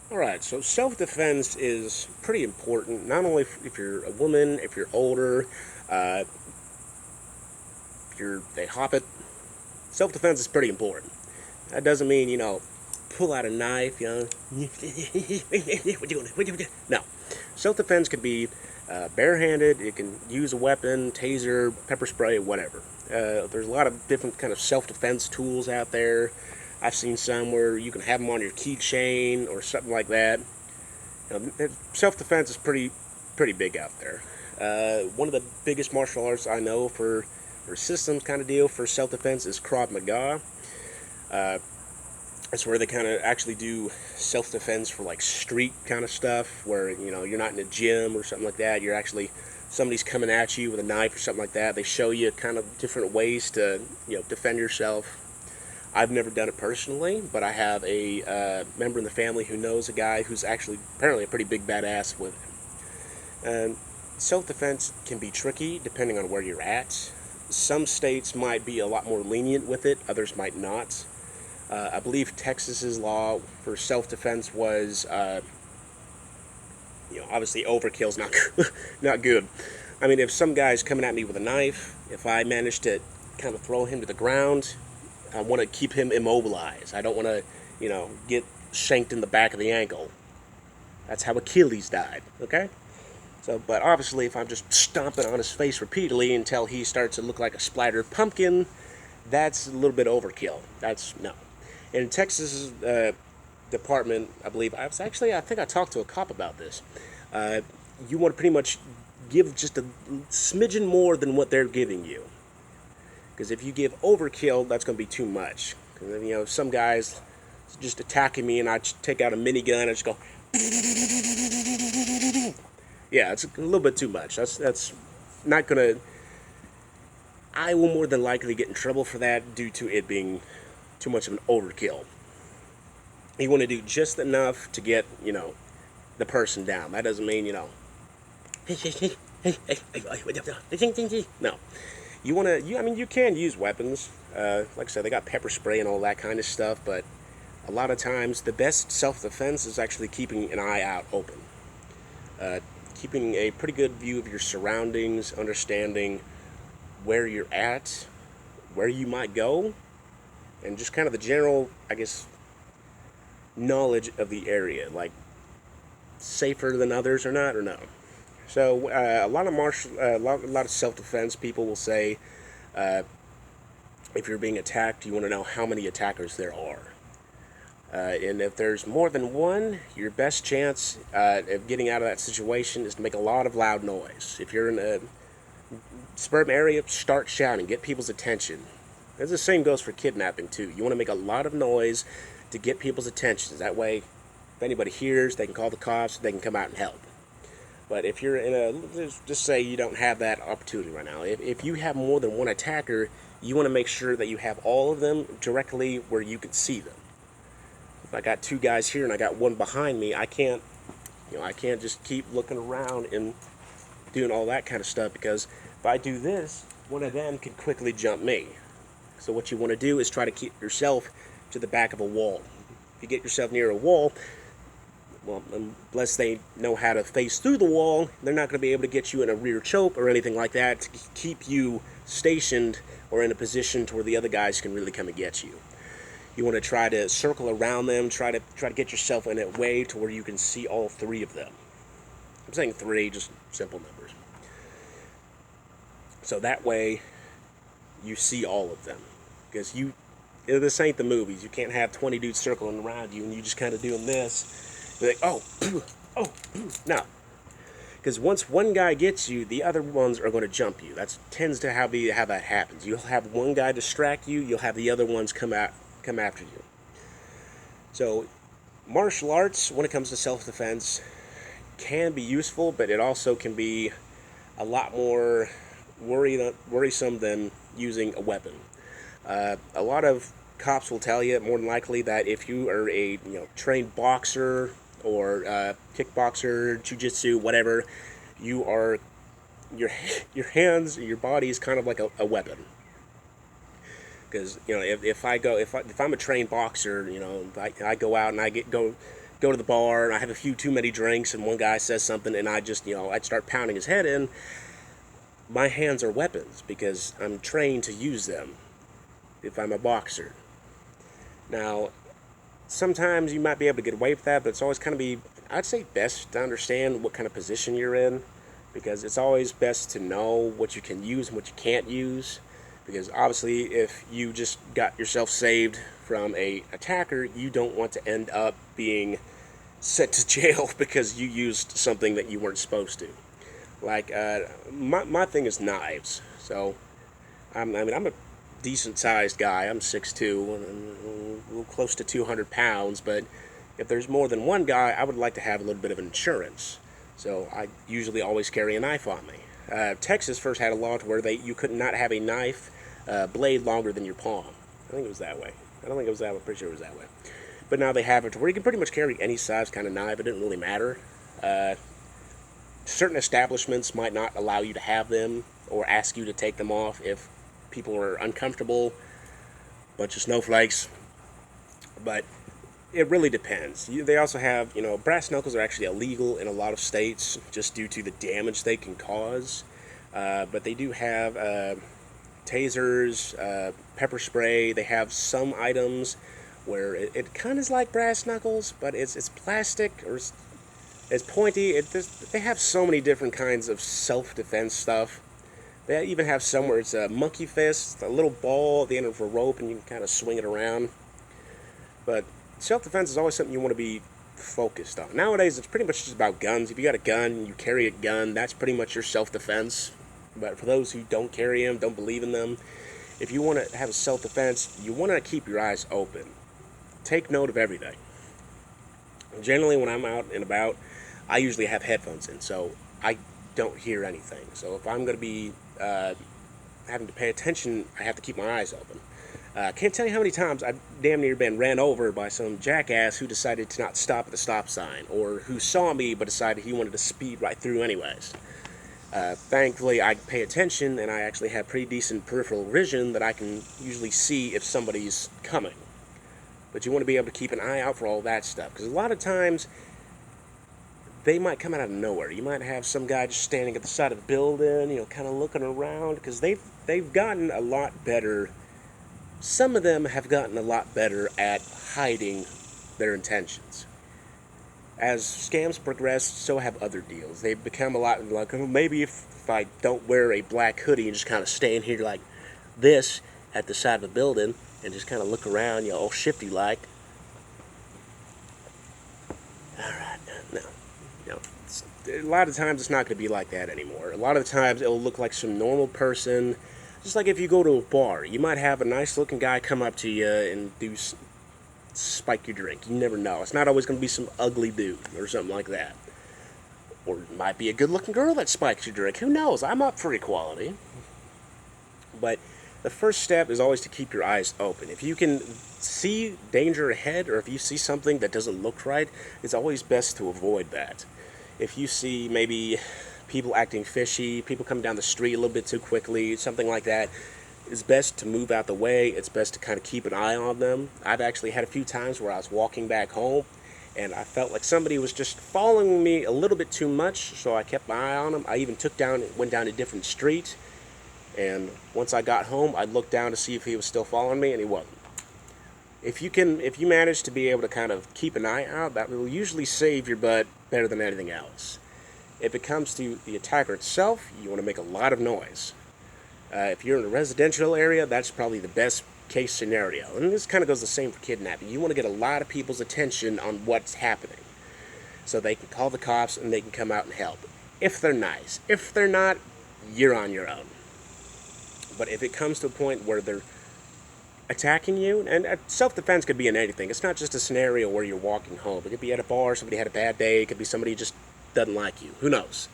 Alright, so self-defense is pretty important, not only if you're a woman, if you're older, uh, if you're a hobbit. Self-defense is pretty important. That doesn't mean, pull out a knife, what you doing? No. Self-defense could be barehanded, you can use a weapon, taser, pepper spray, whatever. There's a lot of different kind of self-defense tools out there. I've seen some where you can have them on your keychain or something like that. Self-defense is pretty big out there. One of the biggest martial arts I know for systems kind of deal for self-defense is Krav Maga. Uh, that's where they kind of actually do self-defense for like street kind of stuff, where you're not in a gym or something like that. You're actually somebody's coming at you with a knife or something like that. They show you kind of different ways to defend yourself. I've never done it personally, but I have a member in the family who knows a guy who's actually apparently a pretty big badass with it. And self-defense can be tricky depending on where you're at. Some states might be a lot more lenient with it, others might not. I believe Texas's law for self-defense was, obviously overkill's not not good. I mean, if some guy's coming at me with a knife, if I manage to kind of throw him to the ground, I want to keep him immobilized. I don't want to, get shanked in the back of the ankle. That's how Achilles died. Okay. So, but obviously, if I'm just stomping on his face repeatedly until he starts to look like a splattered pumpkin, that's a little bit overkill. That's no. In Texas department, I believe I think I talked to a cop about this. Uh, you want to pretty much give just a smidgen more than what they're giving you, because if you give overkill, that's going to be too much. Some guys just attacking me, and I take out a minigun and just go. Yeah, it's a little bit too much. That's not gonna. I will more than likely get in trouble for that due to it being too much of an overkill. You want to do just enough to get the person down. That doesn't mean no. You want to. I mean, you can use weapons. Like I said, they got pepper spray and all that kind of stuff. But a lot of times, the best self-defense is actually keeping an eye out open. Uh, Keeping a pretty good view of your surroundings, understanding where you're at, where you might go, and just kind of the general, I guess, knowledge of the area, like safer than others or not, or no. So a lot of a lot of self-defense people will say, uh, if you're being attacked, you want to know how many attackers there are. And if there's more than one, your best chance of getting out of that situation is to make a lot of loud noise. If you're in a suburban area, start shouting, get people's attention. And the same goes for kidnapping too. You want to make a lot of noise to get people's attention. That way, if anybody hears, they can call the cops, they can come out and help. But if you're in a, just say you don't have that opportunity right now. If you have more than one attacker, you want to make sure that you have all of them directly where you can see them. If I got two guys here and I got one behind me, I can't just keep looking around and doing all that kind of stuff, because if I do this, one of them could quickly jump me. So what you want to do is try to keep yourself to the back of a wall. If you get yourself near a wall, well, unless they know how to face through the wall, they're not going to be able to get you in a rear choke or anything like that to keep you stationed or in a position to where the other guys can really come and get you. You want to try to circle around them, try to get yourself in a way to where you can see all three of them. I'm saying three, just simple numbers. So that way, you see all of them, because this ain't the movies. You can't have 20 dudes circling around you and you just kind of doing this. You're like, oh, oh, no. Because once one guy gets you, the other ones are going to jump you. That tends to how that happens. You'll have one guy distract you. You'll have the other ones come after you. So, martial arts, when it comes to self-defense, can be useful, but it also can be a lot more worrisome than using a weapon. A lot of cops will tell you more than likely that if you are a trained boxer or kickboxer, jiu-jitsu, whatever, you are your hands, your body is kind of like a weapon. Because if I'm a trained boxer, I go out and I go go to the bar and I have a few too many drinks and one guy says something and I just, I'd start pounding his head in, my hands are weapons because I'm trained to use them if I'm a boxer. Now, sometimes you might be able to get away with that, but it's always kind of I'd say best to understand what kind of position you're in, because it's always best to know what you can use and what you can't use. Because obviously, if you just got yourself saved from a attacker, you don't want to end up being sent to jail because you used something that you weren't supposed to. Like, my thing is knives. So, I'm a decent sized guy. I'm 6'2", and close to 200 pounds, but if there's more than one guy, I would like to have a little bit of insurance. So I usually always carry a knife on me. Texas first had a law to where you could not have a knife blade longer than your palm. I think it was that way. I don't think it was that way. I'm pretty sure it was that way. But now they have it to where you can pretty much carry any size kind of knife. It didn't really matter. Certain establishments might not allow you to have them or ask you to take them off if people are uncomfortable. Bunch of snowflakes. But it really depends. They also have, brass knuckles are actually illegal in a lot of states just due to the damage they can cause. But they do have tasers, pepper spray. They have some items where it kind of is like brass knuckles, but it's plastic or it's pointy. They have so many different kinds of self-defense stuff. They even have some where it's a monkey fist, a little ball at the end of a rope, and you can kind of swing it around. But self-defense is always something you want to be focused on. Nowadays, it's pretty much just about guns. If you got a gun, you carry a gun, that's pretty much your self-defense. But for those who don't carry them, don't believe in them, if you want to have a self-defense, you want to keep your eyes open. Take note of everything. Generally, when I'm out and about, I usually have headphones in, so I don't hear anything. So if I'm going to be having to pay attention, I have to keep my eyes open. Can't tell you how many times I've damn near been ran over by some jackass who decided to not stop at the stop sign, or who saw me but decided he wanted to speed right through anyways. Thankfully, I pay attention, and I actually have pretty decent peripheral vision that I can usually see if somebody's coming. But you want to be able to keep an eye out for all that stuff, because a lot of times they might come out of nowhere. You might have some guy just standing at the side of the building, kind of looking around, because they've gotten a lot better. Some of them have gotten a lot better at hiding their intentions. As scams progress, so have other deals. They've become a lot like, maybe if I don't wear a black hoodie and just kind of stand here like this at the side of the building and just kind of look around, all shifty like. Alright, no. A lot of times it's not going to be like that anymore. A lot of times it'll look like some normal person. Just like if you go to a bar, you might have a nice looking guy come up to you and spike your drink. You never know. It's not always going to be some ugly dude or something like that. Or it might be a good looking girl that spikes your drink. Who knows? I'm up for equality. But the first step is always to keep your eyes open. If you can see danger ahead, or if you see something that doesn't look right, it's always best to avoid that. If you see maybe people acting fishy, people coming down the street a little bit too quickly, something like that, it's best to move out the way. It's best to kind of keep an eye on them. I've actually had a few times where I was walking back home and I felt like somebody was just following me a little bit too much, so I kept my eye on them. I even went down a different street, and once I got home, I looked down to see if he was still following me, and he wasn't. If you manage to be able to kind of keep an eye out, that will usually save your butt better than anything else. If it comes to the attacker itself, you want to make a lot of noise. If you're in a residential area, that's probably the best case scenario. And this kind of goes the same for kidnapping. You want to get a lot of people's attention on what's happening, so they can call the cops and they can come out and help. If they're nice. If they're not, you're on your own. But if it comes to a point where they're attacking you, and self-defense could be in anything. It's not just a scenario where you're walking home. It could be at a bar, somebody had a bad day, it could be somebody just doesn't like you. Who knows?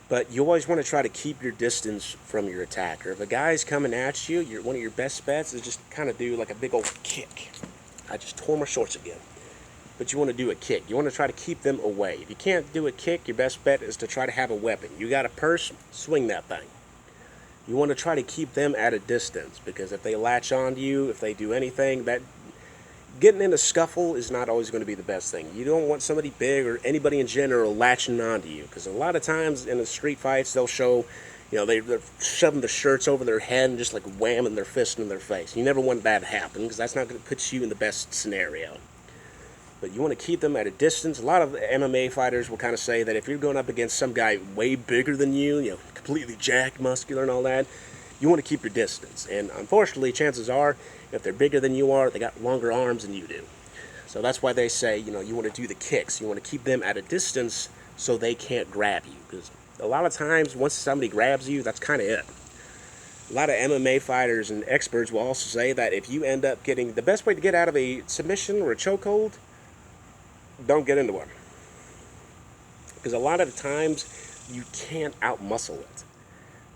But you always want to try to keep your distance from your attacker. If a guy's coming at you, one of your best bets is just kind of do like a big old kick. I just tore my shorts again. But you want to do a kick. You want to try to keep them away. If you can't do a kick, your best bet is to try to have a weapon. You got a purse, swing that thing. You want to try to keep them at a distance, because if they latch on to you, if they do anything, that getting in a scuffle is not always going to be the best thing. You don't want somebody big or anybody in general latching onto you, because a lot of times in the street fights they'll show, they're shoving the shirts over their head and just like whamming their fist in their face. You never want that to happen, because that's not going to put you in the best scenario. But you want to keep them at a distance. A lot of MMA fighters will kind of say that if you're going up against some guy way bigger than you, completely jacked, muscular and all that, you want to keep your distance. And unfortunately, chances are, if they're bigger than you are, they got longer arms than you do. So that's why they say, you want to do the kicks. You want to keep them at a distance so they can't grab you. Because a lot of times, once somebody grabs you, that's kind of it. A lot of MMA fighters and experts will also say that if you end up getting, the best way to get out of a submission or a chokehold, don't get into one. Because a lot of the times, you can't outmuscle it.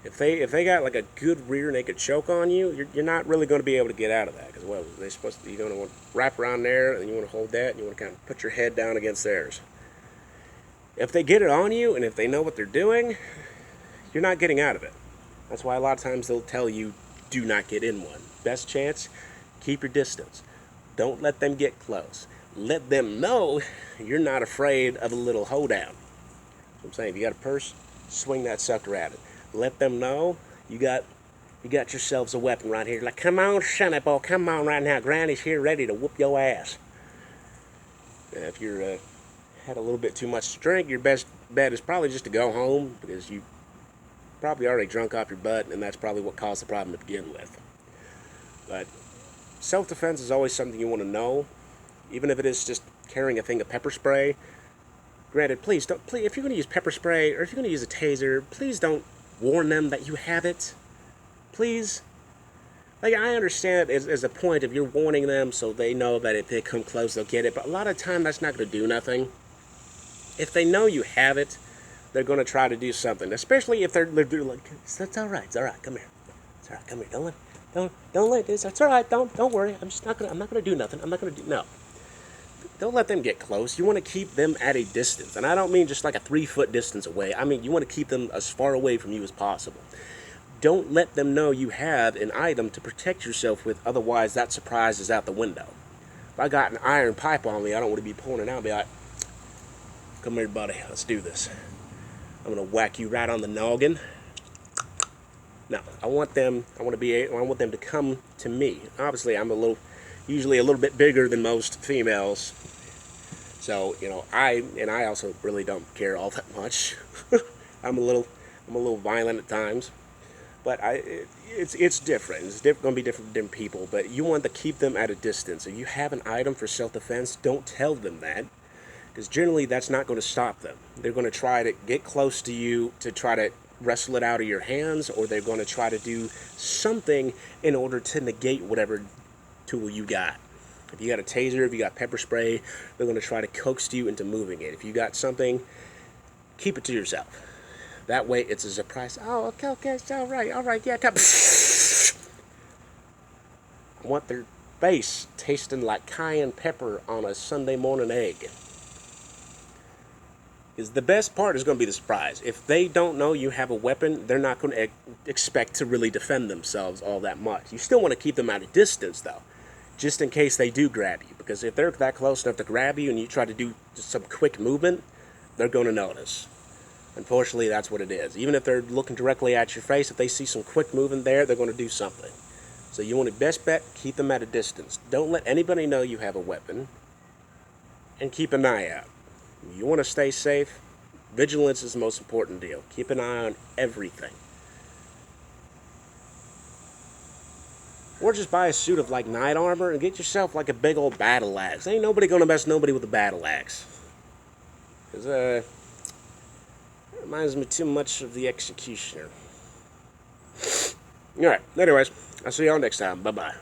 If they got like a good rear naked choke on you, you're not really going to be able to get out of that. Because, well, they're supposed to, you're going to want to wrap around there, and you want to hold that, and you want to kind of put your head down against theirs. If they get it on you, and if they know what they're doing, you're not getting out of it. That's why a lot of times they'll tell you, do not get in one. Best chance, keep your distance. Don't let them get close. Let them know you're not afraid of a little hoedown. So I'm saying, if you got a purse, swing that sucker at it. Let them know you got yourselves a weapon right here. Like, come on, sonny boy, come on right now. Granny's here ready to whoop your ass. If you're had a little bit too much to drink, your best bet is probably just to go home, because you probably already drunk off your butt, and that's probably what caused the problem to begin with. But self-defense is always something you want to know, even if it is just carrying a thing of pepper spray. Granted, please, if you're going to use pepper spray, or if you're going to use a taser, please don't warn them that you have it. Please. Like, I understand as a point if you're warning them so they know that if they come close, they'll get it. But a lot of time, that's not going to do nothing. If they know you have it, they're going to try to do something. Especially if they're like, that's all right, come here. It's all right, come here. Don't let this. That's all right. Don't worry. I'm not going to do nothing. No. Don't let them get close. You want to keep them at a distance. And I don't mean just like a 3-foot distance away. I mean, you want to keep them as far away from you as possible. Don't let them know you have an item to protect yourself with, otherwise that surprise is out the window. If I got an iron pipe on me, I don't want to be pulling it out and be like, come here, buddy, let's do this. I'm going to whack you right on the noggin. No, I want them to come to me. Obviously, I'm usually a little bit bigger than most females. So, I also really don't care all that much. I'm a little violent at times. But it's different. It's going to be different for different people. But you want to keep them at a distance. If you have an item for self-defense, don't tell them that. Because generally that's not going to stop them. They're going to try to get close to you to try to wrestle it out of your hands, or they're going to try to do something in order to negate whatever tool you got. If you got a taser, if you got pepper spray, they're going to try to coax you into moving it. If you got something, keep it to yourself. That way it's a surprise. Oh, okay, it's all right, yeah, come. I want their face tasting like cayenne pepper on a Sunday morning egg. Because the best part is going to be the surprise. If they don't know you have a weapon, they're not going to expect to really defend themselves all that much. You still want to keep them at a distance, though, just in case they do grab you. Because if they're that close enough to grab you and you try to do just some quick movement, they're going to notice. Unfortunately, that's what it is. Even if they're looking directly at your face, if they see some quick movement there, they're going to do something. So you want to best bet, keep them at a distance. Don't let anybody know you have a weapon. And keep an eye out. You want to stay safe. Vigilance is the most important deal. Keep an eye on everything. Or just buy a suit of like knight armor and get yourself like a big old battle axe. Ain't nobody going to mess nobody with a battle axe. Because, it reminds me too much of the Executioner. Alright, anyways, I'll see y'all next time. Bye-bye.